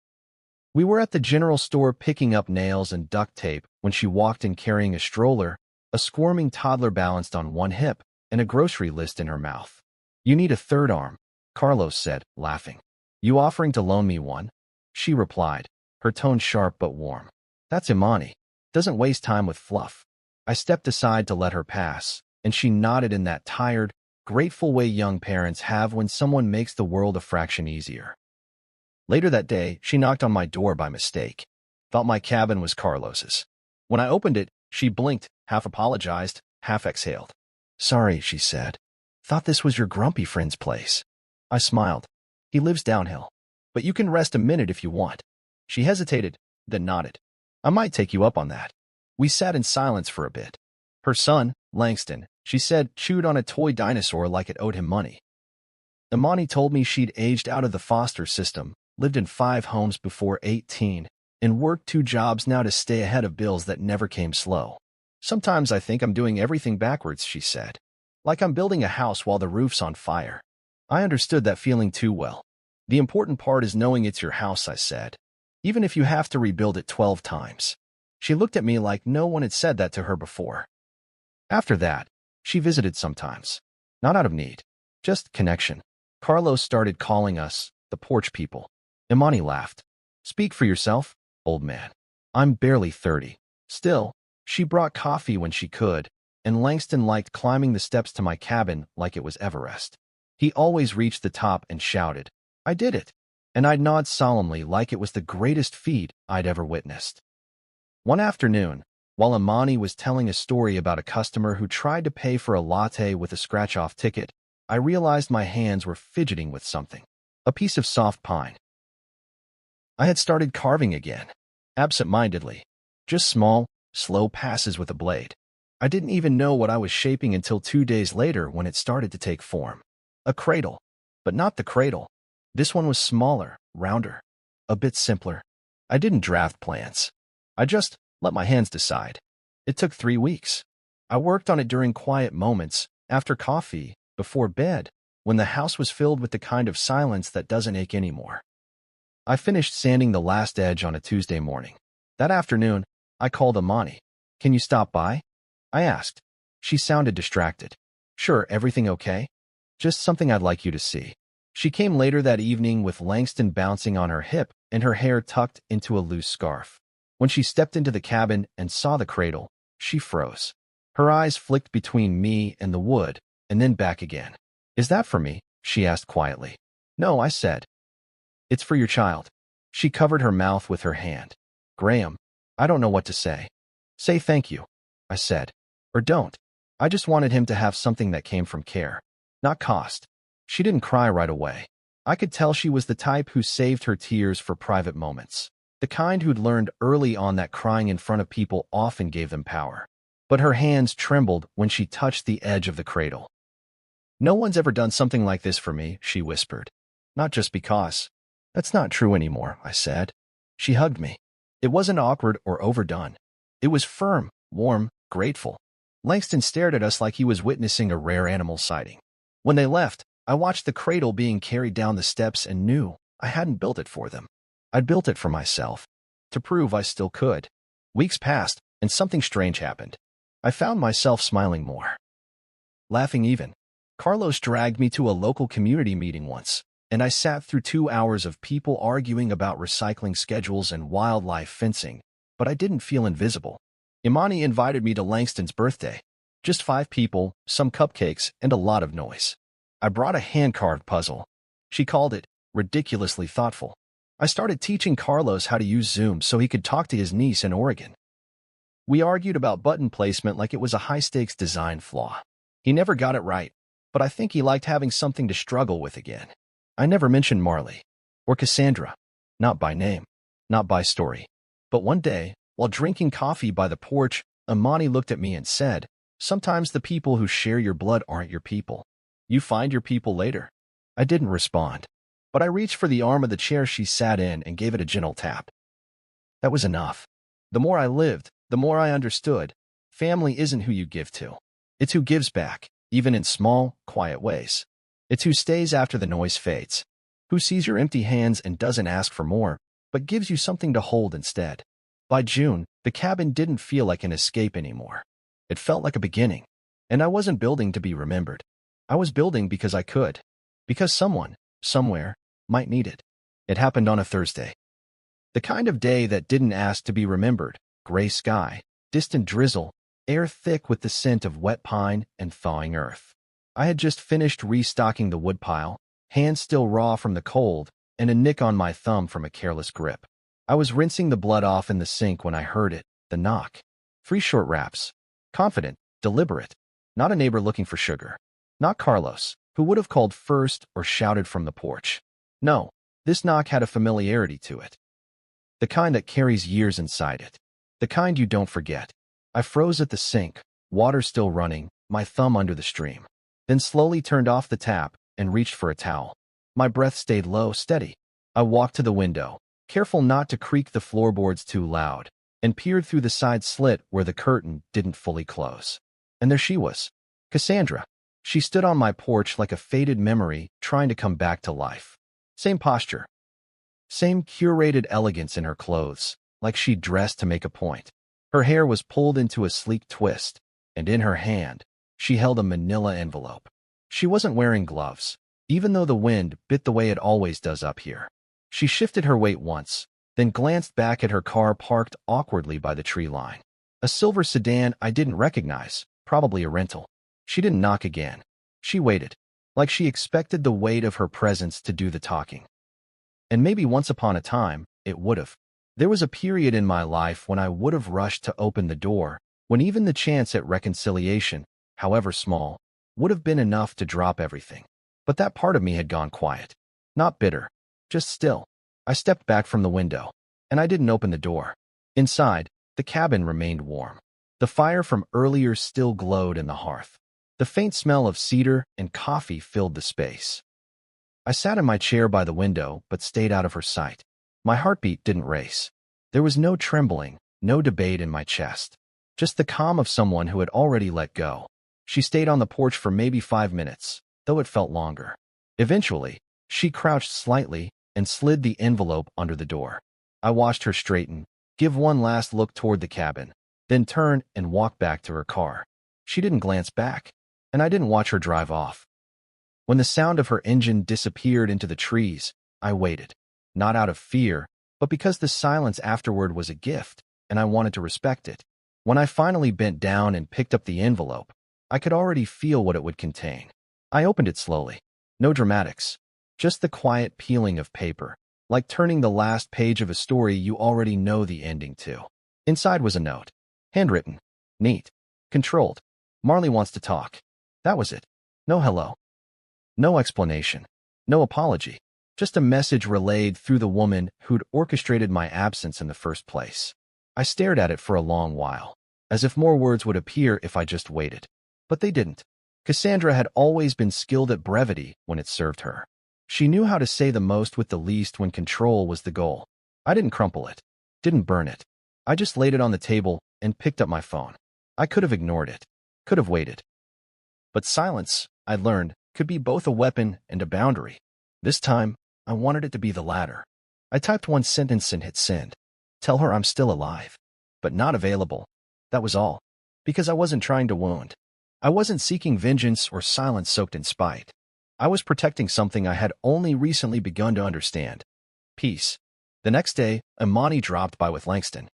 We were at the general store picking up nails and duct tape when she walked in carrying a stroller, a squirming toddler balanced on one hip, and a grocery list in her mouth. "You need a third arm," Carlos said, laughing. "You offering to loan me one?" She replied, her tone sharp but warm. "That's Imani. Doesn't waste time with fluff." I stepped aside to let her pass, and she nodded in that tired, grateful way young parents have when someone makes the world a fraction easier. Later that day, she knocked on my door by mistake. Thought my cabin was Carlos's. When I opened it, she blinked, half apologized, half exhaled. "Sorry," she said. "Thought this was your grumpy friend's place." I smiled. "He lives downhill. But you can rest a minute if you want." She hesitated, then nodded. "I might take you up on that." We sat in silence for a bit. Her son, Langston, she said, chewed on a toy dinosaur like it owed him money. Imani told me she'd aged out of the foster system, lived in 5 homes before 18, and worked 2 jobs now to stay ahead of bills that never came slow. "Sometimes I think I'm doing everything backwards," she said. "Like I'm building a house while the roof's on fire." I understood that feeling too well. "The important part is knowing it's your house," I said, "even if you have to rebuild it 12 times. She looked at me like no one had said that to her before. After that, she visited sometimes. Not out of need, just connection. Carlos started calling us the porch people. Imani laughed. "Speak for yourself, old man. I'm barely 30. Still, she brought coffee when she could, and Langston liked climbing the steps to my cabin like it was Everest. He always reached the top and shouted, 'I did it!' And I'd nod solemnly like it was the greatest feat I'd ever witnessed." One afternoon, while Imani was telling a story about a customer who tried to pay for a latte with a scratch-off ticket, I realized my hands were fidgeting with something. A piece of soft pine. I had started carving again, absent-mindedly. Just small, slow passes with a blade. I didn't even know what I was shaping until 2 days later when it started to take form. A cradle. But not the cradle. This one was smaller, rounder, a bit simpler. I didn't draft plans. I just let my hands decide. It took 3 weeks. I worked on it during quiet moments, After coffee, before bed, when the house was filled with the kind of silence that doesn't ache anymore. I finished sanding the last edge on a Tuesday morning. That afternoon, I called Amani. "Can you stop by?" I asked. She sounded distracted. "Sure, everything okay? Just something I'd like you to see." She came later that evening with Langston bouncing on her hip and her hair tucked into a loose scarf. When she stepped into the cabin and saw the cradle, she froze. Her eyes flicked between me and the wood, and then back again. "Is that for me?" she asked quietly. "No," I said. "It's for your child." She covered her mouth with her hand. "Graham, I don't know what to say." "Say thank you," I said. "Or don't. I just wanted him to have something that came from care, not cost." She didn't cry right away. I could tell she was the type who saved her tears for private moments, the kind who'd learned early on that crying in front of people often gave them power. But her hands trembled when she touched the edge of the cradle. "No one's ever done something like this for me," she whispered. "Not just because." "That's not true anymore," I said. She hugged me. It wasn't awkward or overdone. It was firm, warm, grateful. Langston stared at us like he was witnessing a rare animal sighting. When they left, I watched the cradle being carried down the steps and knew I hadn't built it for them. I'd built it for myself, to prove I still could. Weeks passed, and something strange happened. I found myself smiling more, laughing even. Carlos dragged me to a local community meeting once, and I sat through 2 hours of people arguing about recycling schedules and wildlife fencing, but I didn't feel invisible. Imani invited me to Langston's birthday. Just 5 people, some cupcakes, and a lot of noise. I brought a hand-carved puzzle. She called it ridiculously thoughtful. I started teaching Carlos how to use Zoom so he could talk to his niece in Oregon. We argued about button placement like it was a high-stakes design flaw. He never got it right, but I think he liked having something to struggle with again. I never mentioned Marley or Cassandra, not by name, not by story. But one day, while drinking coffee by the porch, Imani looked at me and said, "Sometimes the people who share your blood aren't your people. You find your people later." I didn't respond, but I reached for the arm of the chair she sat in and gave it a gentle tap. That was enough. The more I lived, the more I understood. Family isn't who you give to. It's who gives back, even in small, quiet ways. It's who stays after the noise fades, who sees your empty hands and doesn't ask for more, but gives you something to hold instead. By June, the cabin didn't feel like an escape anymore. It felt like a beginning, and I wasn't building to be remembered. I was building because I could, because someone, somewhere, might need it. It happened on a Thursday. The kind of day that didn't ask to be remembered: gray sky, distant drizzle, air thick with the scent of wet pine and thawing earth. I had just finished restocking the woodpile, hands still raw from the cold, and a nick on my thumb from a careless grip. I was rinsing the blood off in the sink when I heard it, the knock. 3 short raps. Confident, deliberate. Not a neighbor looking for sugar. Not Carlos, who would have called first or shouted from the porch. No, this knock had a familiarity to it. The kind that carries years inside it. The kind you don't forget. I froze at the sink, water still running, my thumb under the stream. Then slowly turned off the tap and reached for a towel. My breath stayed low, steady. I walked to the window, careful not to creak the floorboards too loud, and peered through the side slit where the curtain didn't fully close. And there she was, Cassandra. She stood on my porch like a faded memory trying to come back to life. Same posture. Same curated elegance in her clothes, like she'd dressed to make a point. Her hair was pulled into a sleek twist, and in her hand, she held a manila envelope. She wasn't wearing gloves, even though the wind bit the way it always does up here. She shifted her weight once, then glanced back at her car parked awkwardly by the tree line. A silver sedan I didn't recognize, probably a rental. She didn't knock again. She waited, like she expected the weight of her presence to do the talking. And maybe once upon a time, it would have. There was a period in my life when I would have rushed to open the door, when even the chance at reconciliation, however small, would have been enough to drop everything. But that part of me had gone quiet. Not bitter, just still. I stepped back from the window, and I didn't open the door. Inside, the cabin remained warm. The fire from earlier still glowed in the hearth. The faint smell of cedar and coffee filled the space. I sat in my chair by the window, but stayed out of her sight. My heartbeat didn't race. There was no trembling, no debate in my chest. Just the calm of someone who had already let go. She stayed on the porch for maybe 5 minutes, though it felt longer. Eventually, she crouched slightly and slid the envelope under the door. I watched her straighten, give one last look toward the cabin, then turn and walk back to her car. She didn't glance back, and I didn't watch her drive off. When the sound of her engine disappeared into the trees, I waited, not out of fear, but because the silence afterward was a gift, and I wanted to respect it. When I finally bent down and picked up the envelope, I could already feel what it would contain. I opened it slowly. No dramatics, just the quiet peeling of paper, like turning the last page of a story you already know the ending to. Inside was a note. Handwritten. Neat. Controlled. Marley wants to talk. That was it. No hello. No explanation. No apology. Just a message relayed through the woman who'd orchestrated my absence in the first place. I stared at it for a long while, as if more words would appear if I just waited. But they didn't. Cassandra had always been skilled at brevity when it served her. She knew how to say the most with the least when control was the goal. I didn't crumple it. Didn't burn it. I just laid it on the table and picked up my phone. I could have ignored it. Could have waited. But silence, I learned, could be both a weapon and a boundary. This time, I wanted it to be the latter. I typed one sentence and hit send. Tell her I'm still alive, but not available. That was all. Because I wasn't trying to wound. I wasn't seeking vengeance or silence soaked in spite. I was protecting something I had only recently begun to understand. Peace. The next day, Imani dropped by with Langston.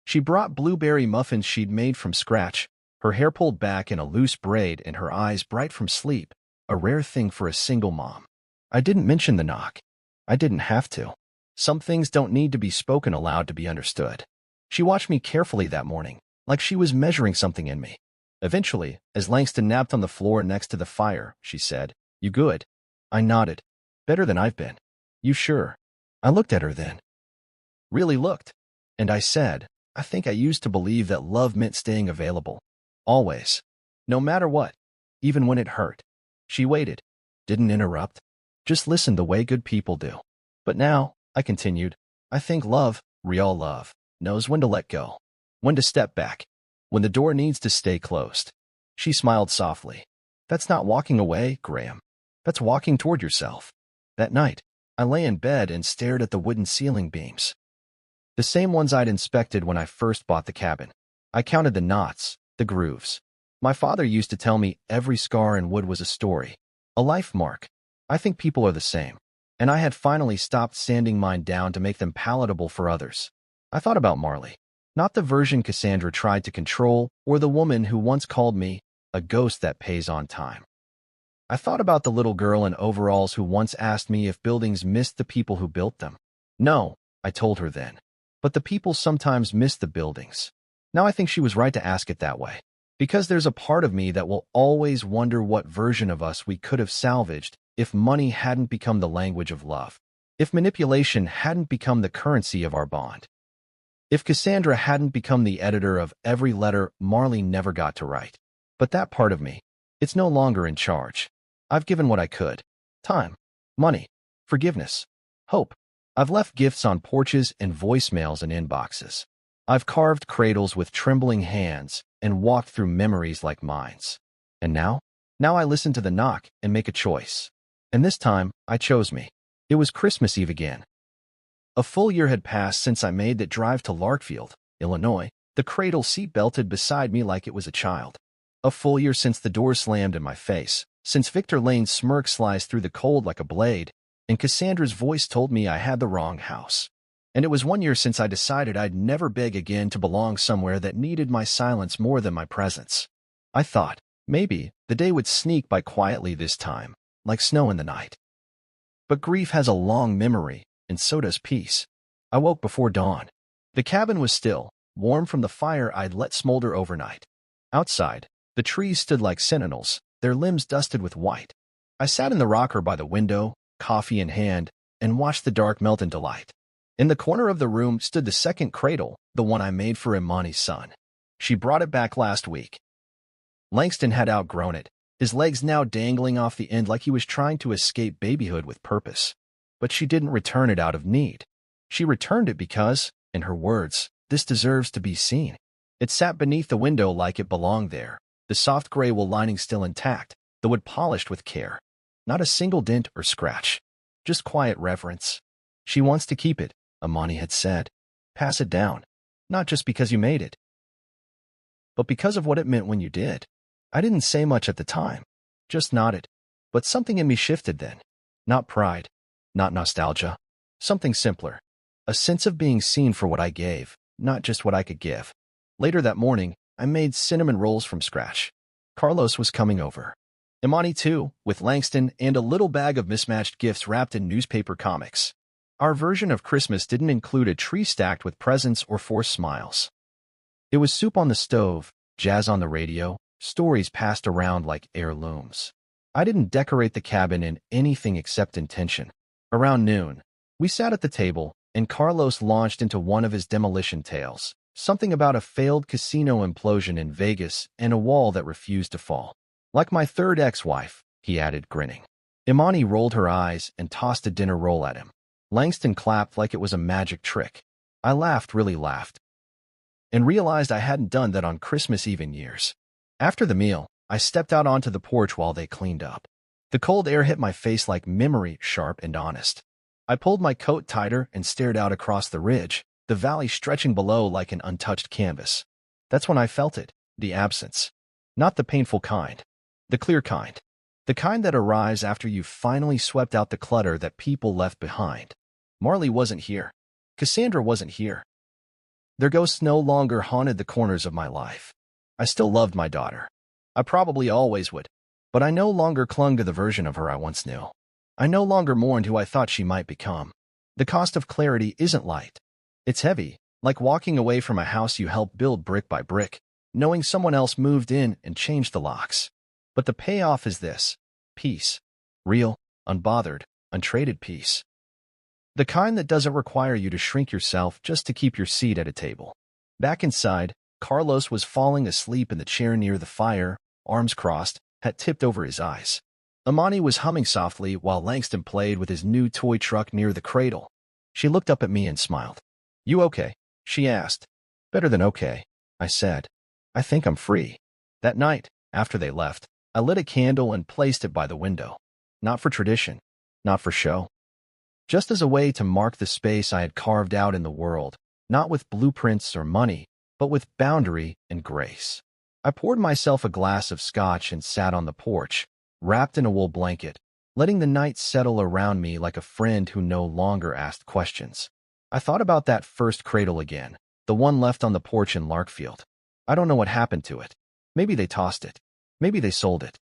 She brought blueberry muffins she'd made from scratch, her hair pulled back in a loose braid and her eyes bright from sleep, a rare thing for a single mom. I didn't mention the knock. I didn't have to. Some things don't need to be spoken aloud to be understood. She watched me carefully that morning, like she was measuring something in me. Eventually, as Langston napped on the floor next to the fire, she said, "You good?" I nodded. "Better than I've been." "You sure?" I looked at her then. Really looked. And I said, "I think I used to believe that love meant staying available. Always. No matter what. Even when it hurt." She waited. Didn't interrupt. Just listened the way good people do. "But now," I continued, "I think love, real love, knows when to let go. When to step back. When the door needs to stay closed." She smiled softly. "That's not walking away, Graham. That's walking toward yourself." That night, I lay in bed and stared at the wooden ceiling beams. The same ones I'd inspected when I first bought the cabin. I counted the knots, the grooves. My father used to tell me every scar in wood was a story, a life mark. I think people are the same, and I had finally stopped sanding mine down to make them palatable for others. I thought about Marley, not the version Cassandra tried to control, or the woman who once called me a ghost that pays on time. I thought about the little girl in overalls who once asked me if buildings missed the people who built them. No, I told her then. But the people sometimes miss the buildings. Now I think she was right to ask it that way. Because there's a part of me that will always wonder what version of us we could have salvaged if money hadn't become the language of love. If manipulation hadn't become the currency of our bond. If Cassandra hadn't become the editor of every letter Marley never got to write. But that part of me, it's no longer in charge. I've given what I could. Time, money, forgiveness, hope. I've left gifts on porches and voicemails and inboxes. I've carved cradles with trembling hands and walked through memories like mines. And now? Now I listen to the knock and make a choice. And this time, I chose me. It was Christmas Eve again. A full year had passed since I made that drive to Larkfield, Illinois, the cradle seat belted beside me like it was a child. A full year since the door slammed in my face, since Victor Lane's smirk sliced through the cold like a blade, and Cassandra's voice told me I had the wrong house. And it was 1 year since I decided I'd never beg again to belong somewhere that needed my silence more than my presence. I thought, maybe, the day would sneak by quietly this time, like snow in the night. But grief has a long memory, and so does peace. I woke before dawn. The cabin was still, warm from the fire I'd let smolder overnight. Outside, the trees stood like sentinels, their limbs dusted with white. I sat in the rocker by the window, coffee in hand, and watched the dark melt into light. In the corner of the room stood the second cradle, the one I made for Imani's son. She brought it back last week. Langston had outgrown it, his legs now dangling off the end like he was trying to escape babyhood with purpose. But she didn't return it out of need. She returned it because, in her words, this deserves to be seen. It sat beneath the window like it belonged there, the soft gray wool lining still intact, the wood polished with care. Not a single dent or scratch. Just quiet reverence. She wants to keep it, Imani had said. Pass it down. Not just because you made it, but because of what it meant when you did. I didn't say much at the time, just nodded. But something in me shifted then. Not pride, not nostalgia. Something simpler. A sense of being seen for what I gave, not just what I could give. Later that morning, I made cinnamon rolls from scratch. Carlos was coming over. Imani too, with Langston and a little bag of mismatched gifts wrapped in newspaper comics. Our version of Christmas didn't include a tree stacked with presents or forced smiles. It was soup on the stove, jazz on the radio, stories passed around like heirlooms. I didn't decorate the cabin in anything except intention. Around noon, we sat at the table, and Carlos launched into one of his demolition tales, something about a failed casino implosion in Vegas and a wall that refused to fall. Like my third ex-wife, he added, grinning. Imani rolled her eyes and tossed a dinner roll at him. Langston clapped like it was a magic trick. I laughed, really laughed, and realized I hadn't done that on Christmas Eve in years. After the meal, I stepped out onto the porch while they cleaned up. The cold air hit my face like memory, sharp and honest. I pulled my coat tighter and stared out across the ridge, the valley stretching below like an untouched canvas. That's when I felt it, the absence. Not the painful kind. The clear kind. The kind that arrives after you've finally swept out the clutter that people left behind. Marley wasn't here. Cassandra wasn't here. Their ghosts no longer haunted the corners of my life. I still loved my daughter. I probably always would. But I no longer clung to the version of her I once knew. I no longer mourned who I thought she might become. The cost of clarity isn't light. It's heavy, like walking away from a house you helped build brick by brick, knowing someone else moved in and changed the locks. But the payoff is this: peace. Real, unbothered, untraded peace. The kind that doesn't require you to shrink yourself just to keep your seat at a table. Back inside, Carlos was falling asleep in the chair near the fire, arms crossed, hat tipped over his eyes. Imani was humming softly while Langston played with his new toy truck near the cradle. She looked up at me and smiled. "You okay?" she asked. "Better than okay," I said. "I think I'm free." That night, after they left, I lit a candle and placed it by the window. Not for tradition, not for show. Just as a way to mark the space I had carved out in the world, not with blueprints or money, but with boundary and grace. I poured myself a glass of scotch and sat on the porch, wrapped in a wool blanket, letting the night settle around me like a friend who no longer asked questions. I thought about that first cradle again, the one left on the porch in Larkfield. I don't know what happened to it. Maybe they tossed it. Maybe they sold it.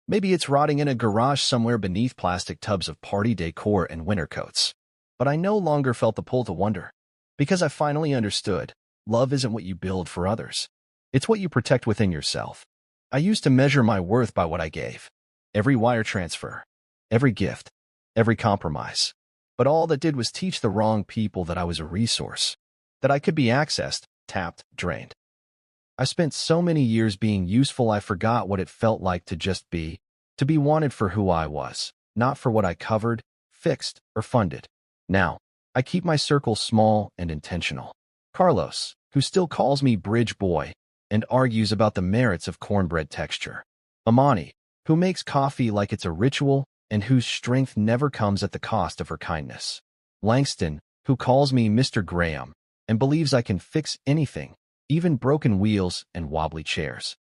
Maybe it's rotting in a garage somewhere beneath plastic tubs of party decor and winter coats. But I no longer felt the pull to wonder, because I finally understood, love isn't what you build for others. It's what you protect within yourself. I used to measure my worth by what I gave. Every wire transfer, every gift, every compromise. But all that did was teach the wrong people that I was a resource, that I could be accessed, tapped, drained. I spent so many years being useful I forgot what it felt like to just be, to be wanted for who I was, not for what I covered, fixed, or funded. Now, I keep my circle small and intentional. Carlos, who still calls me Bridge Boy and argues about the merits of cornbread texture. Imani, who makes coffee like it's a ritual and whose strength never comes at the cost of her kindness. Langston, who calls me Mr. Graham and believes I can fix anything, even broken wheels and wobbly chairs.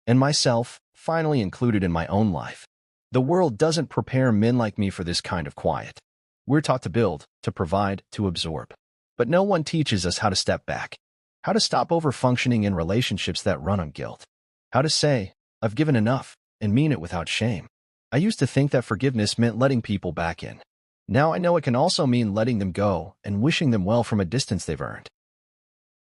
And myself, finally included in my own life. The world doesn't prepare men like me for this kind of quiet. We're taught to build, to provide, to absorb. But no one teaches us how to step back, how to stop over-functioning in relationships that run on guilt, how to say, "I've given enough," and mean it without shame. I used to think that forgiveness meant letting people back in. Now I know it can also mean letting them go and wishing them well from a distance they've earned.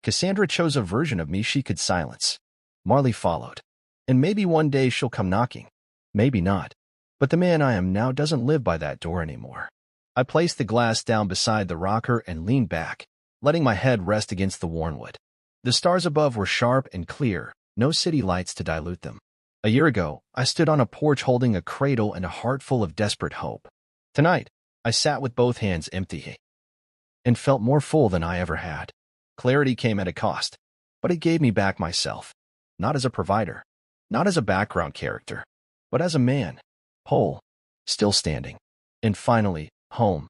Cassandra chose a version of me she could silence. Marley followed. And maybe one day she'll come knocking. Maybe not. But the man I am now doesn't live by that door anymore. I placed the glass down beside the rocker and leaned back, letting my head rest against the worn wood. The stars above were sharp and clear, no city lights to dilute them. A year ago, I stood on a porch holding a cradle and a heart full of desperate hope. Tonight, I sat with both hands empty and felt more full than I ever had. Clarity came at a cost, but it gave me back myself, not as a provider, not as a background character, but as a man, whole, still standing. And finally, home.